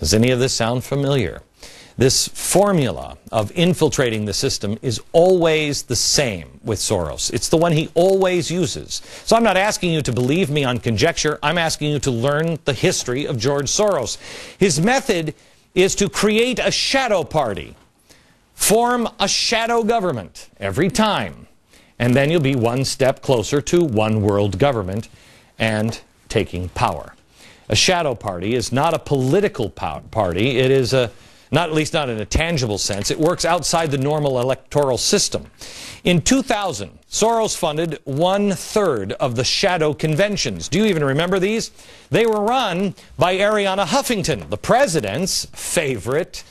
Does any of this sound familiar? This formula of infiltrating the system is always the same with Soros. It's the one he always uses. So I'm not asking you to believe me on conjecture. I'm asking you to learn the history of George Soros. His method is to create a shadow party, form a shadow government every time, and then you'll be one step closer to one world government and taking power. A shadow party is not a political party. It is at least not in a tangible sense. It works outside the normal electoral system. In 2000, Soros funded 1/3 of the shadow conventions. Do you even remember these? They were run by Arianna Huffington, the president's favorite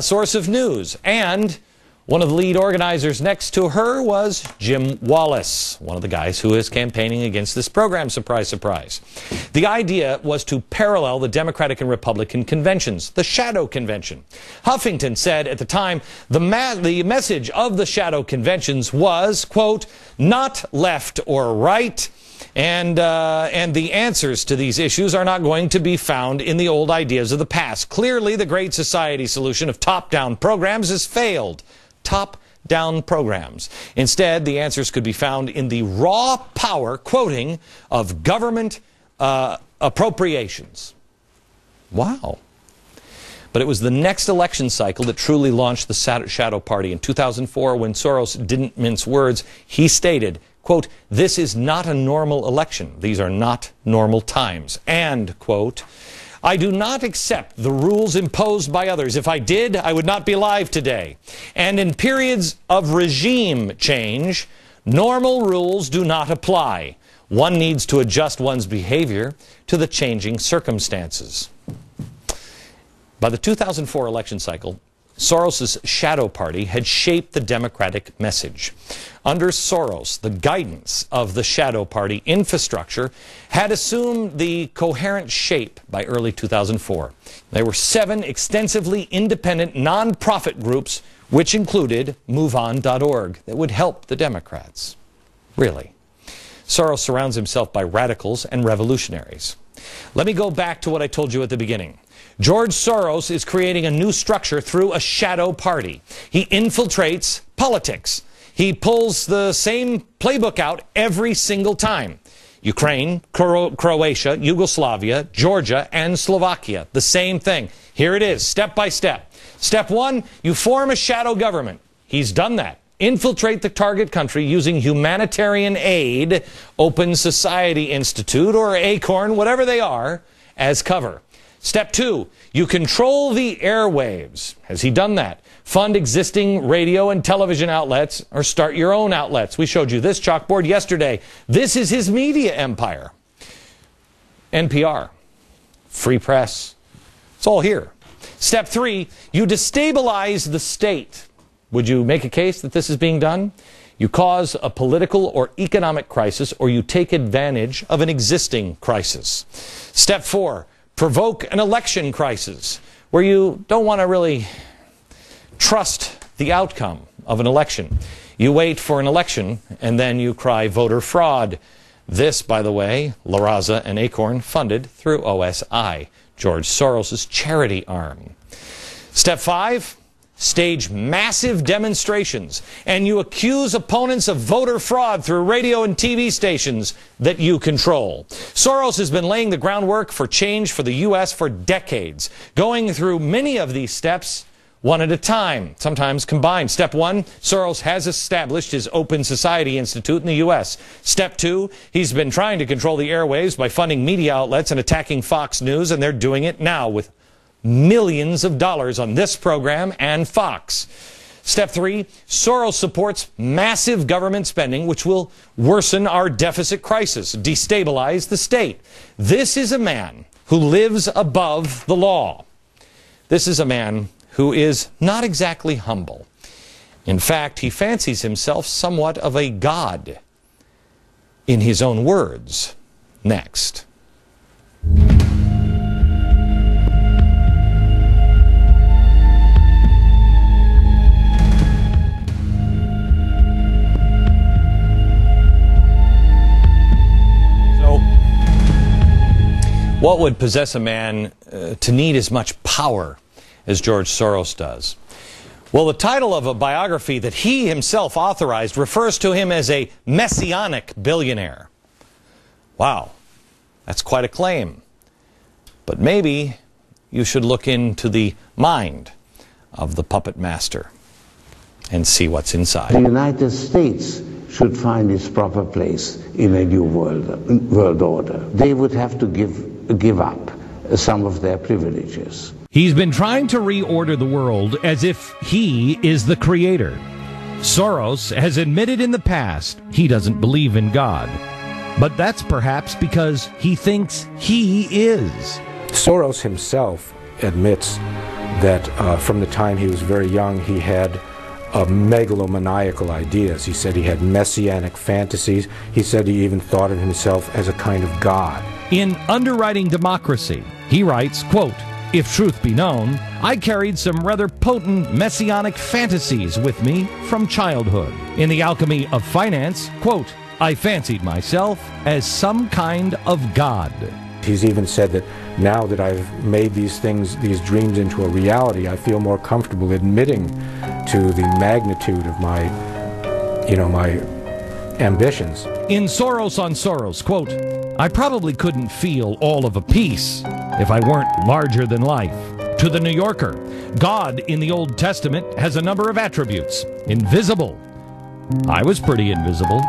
source of news. And one of the lead organizers next to her was Jim Wallace, one of the guys who is campaigning against this program, surprise, surprise. The idea was to parallel the Democratic and Republican conventions, the shadow convention. Huffington said at the time, the message of the shadow conventions was, quote, not left or right, and the answers to these issues are not going to be found in the old ideas of the past. Clearly, the Great Society solution of top-down programs has failed. Top-down programs. Instead, the answers could be found in the raw power, quoting, of government appropriations. Wow. But it was the next election cycle that truly launched the shadow party. In 2004, when Soros didn't mince words, he stated, quote, this is not a normal election. These are not normal times. And, quote, I do not accept the rules imposed by others. If I did, I would not be alive today. And in periods of regime change, normal rules do not apply. One needs to adjust one's behavior to the changing circumstances. By the 2004 election cycle, Soros's shadow party had shaped the Democratic message. Under Soros, the guidance of the shadow party infrastructure had assumed the coherent shape by early 2004. There were 7 extensively independent nonprofit groups, which included MoveOn.org, that would help the Democrats. Really. Soros surrounds himself by radicals and revolutionaries. Let me go back to what I told you at the beginning. George Soros is creating a new structure through a shadow party. He infiltrates politics. He pulls the same playbook out every single time. Ukraine, Croatia, Yugoslavia, Georgia, and Slovakia. The same thing. Here it is, step by step. Step 1, you form a shadow government. He's done that. Infiltrate the target country using humanitarian aid, Open Society Institute, or ACORN, whatever they are, as cover. Step 2, you control the airwaves. Has he done that? Fund existing radio and television outlets or start your own outlets. We showed you this chalkboard yesterday. This is his media empire. NPR, free press, it's all here. Step 3, you destabilize the state. Would you make a case that this is being done? You cause a political or economic crisis, or you take advantage of an existing crisis. Step 4, provoke an election crisis where you don't want to really trust the outcome of an election. You wait for an election and then you cry voter fraud. This, by the way, La Raza and Acorn funded through OSI, George Soros's charity arm. Step 5, stage massive demonstrations, and you accuse opponents of voter fraud through radio and TV stations that you control. Soros has been laying the groundwork for change for the U.S. for decades, going through many of these steps one at a time, sometimes combined. Step 1, Soros has established his Open Society Institute in the U.S. Step 2, he's been trying to control the airwaves by funding media outlets and attacking Fox News, and they're doing it now with millions of dollars on this program and Fox. Step 3, Soros supports massive government spending, which will worsen our deficit crisis, destabilize the state. This is a man who lives above the law. This is a man who is not exactly humble. In fact, he fancies himself somewhat of a god. In his own words, next. What would possess a man to need as much power as George Soros does? Well, the title of a biography that he himself authorized refers to him as a messianic billionaire. Wow, that's quite a claim. But maybe you should look into the mind of the puppet master and see what's inside. The United States should find its proper place in a new world order. They would have to give up some of their privileges. He's been trying to reorder the world as if he is the creator. Soros has admitted in the past he doesn't believe in God. But that's perhaps because he thinks he is. Soros himself admits that from the time he was very young, he had megalomaniacal ideas. He said he had messianic fantasies. He said he even thought of himself as a kind of god. In Underwriting Democracy, he writes, quote, "If truth be known, I carried some rather potent messianic fantasies with me from childhood. In The Alchemy of Finance, quote, I fancied myself as some kind of god." He's even said that now that I've made these things, these dreams into a reality, I feel more comfortable admitting to the magnitude of my ambitions. In Soros on Soros, quote, "I probably couldn't feel all of a piece if I weren't larger than life." To The New Yorker, God in the Old Testament has a number of attributes. Invisible. I was pretty invisible.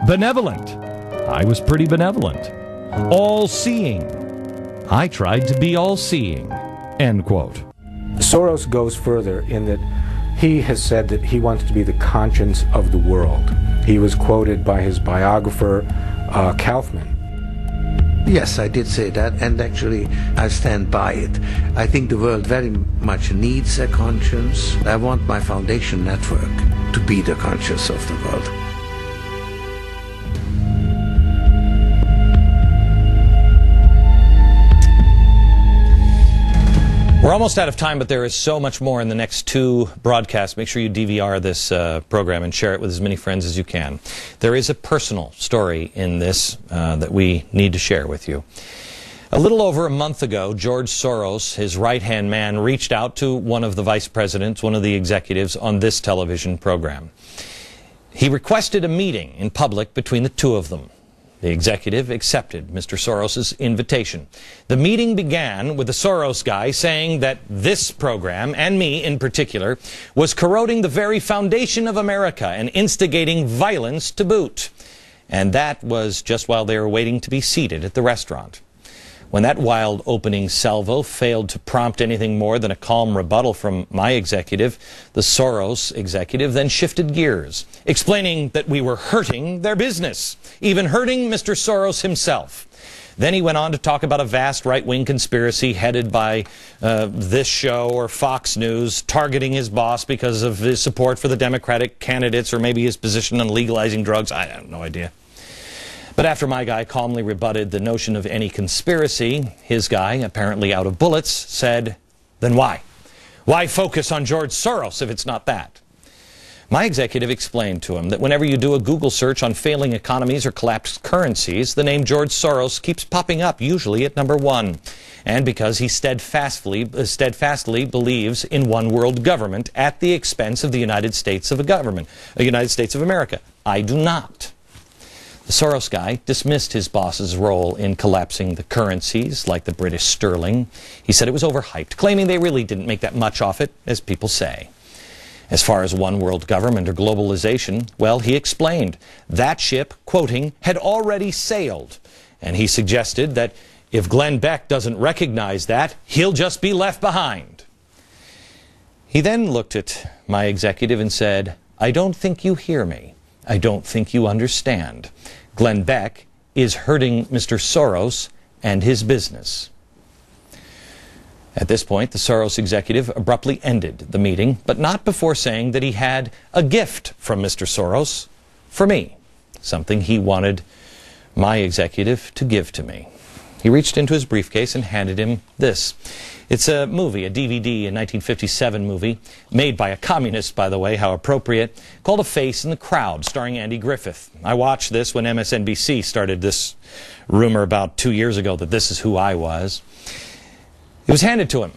Benevolent. I was pretty benevolent. All-seeing. I tried to be all-seeing. End quote. Soros goes further in that he has said that he wants to be the conscience of the world. He was quoted by his biographer, Kaufman. Yes, I did say that, and actually I stand by it. I think the world very much needs a conscience. I want my foundation network to be the conscience of the world. We're almost out of time, but there is so much more in the next two broadcasts. Make sure you DVR this program and share it with as many friends as you can. There is a personal story in this that we need to share with you. A little over a month ago, George Soros, his right-hand man, reached out to one of the vice presidents, one of the executives on this television program. He requested a meeting in public between the two of them. The executive accepted Mr. Soros' invitation. The meeting began with the Soros guy saying that this program, and me in particular, was corroding the very foundation of America and instigating violence to boot. And that was just while they were waiting to be seated at the restaurant. When that wild opening salvo failed to prompt anything more than a calm rebuttal from my executive, the Soros executive then shifted gears, explaining that we were hurting their business, even hurting Mr. Soros himself. Then he went on to talk about a vast right-wing conspiracy headed by this show or Fox News, targeting his boss because of his support for the Democratic candidates or maybe his position on legalizing drugs. I have no idea. But after my guy calmly rebutted the notion of any conspiracy, his guy, apparently out of bullets, said, "Then why? Why focus on George Soros if it's not that?" My executive explained to him that whenever you do a Google search on failing economies or collapsed currencies, the name George Soros keeps popping up, usually at number one. And because he steadfastly believes in one world government at the expense of the United States of America. I do not. The Soros guy dismissed his boss's role in collapsing the currencies, like the British sterling. He said it was overhyped, claiming they really didn't make that much off it, as people say. As far as one world government or globalization, well, he explained that ship, quoting, had already sailed. And he suggested that if Glenn Beck doesn't recognize that, he'll just be left behind. He then looked at my executive and said, "I don't think you hear me. I don't think you understand. Glenn Beck is hurting Mr. Soros and his business." At this point, the Soros executive abruptly ended the meeting, but not before saying that he had a gift from Mr. Soros for me, something he wanted my executive to give to me. He reached into his briefcase and handed him this. It's a movie, a DVD, a 1957 movie, made by a communist, by the way, how appropriate, called A Face in the Crowd, starring Andy Griffith. I watched this when MSNBC started this rumor about 2 years ago that this is who I was. It was handed to him.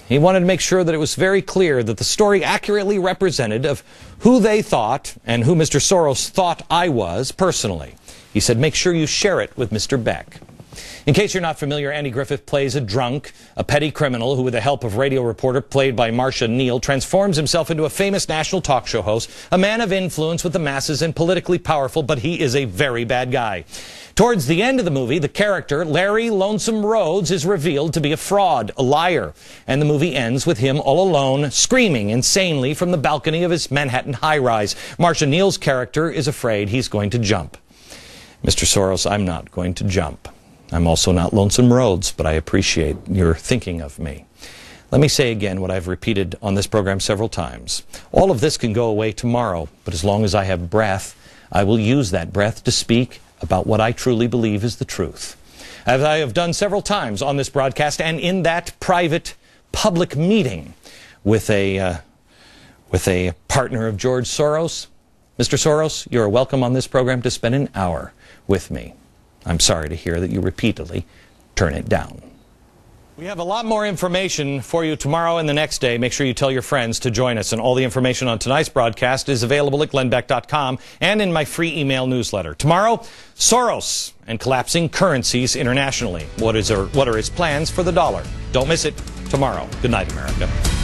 He wanted to make sure that it was very clear that the story accurately represented of who they thought and who Mr. Soros thought I was personally. He said, make sure you share it with Mr. Beck. In case you're not familiar, Andy Griffith plays a drunk, a petty criminal who, with the help of radio reporter played by Marcia Neal, transforms himself into a famous national talk show host, a man of influence with the masses and politically powerful, but he is a very bad guy. Towards the end of the movie, the character, Larry Lonesome Rhodes, is revealed to be a fraud, a liar, and the movie ends with him all alone, screaming insanely from the balcony of his Manhattan high-rise. Marcia Neal's character is afraid he's going to jump. Mr. Soros, I'm not going to jump. I'm also not Lonesome Rhodes, but I appreciate your thinking of me. Let me say again what I've repeated on this program several times. All of this can go away tomorrow, but as long as I have breath, I will use that breath to speak about what I truly believe is the truth. As I have done several times on this broadcast and in that private public meeting with a partner of George Soros. Mr. Soros, you are welcome on this program to spend an hour with me. I'm sorry to hear that you repeatedly turn it down. We have a lot more information for you tomorrow and the next day. Make sure you tell your friends to join us. And all the information on tonight's broadcast is available at glennbeck.com and in my free email newsletter. Tomorrow, Soros and collapsing currencies internationally. What are his plans for the dollar? Don't miss it tomorrow. Good night, America.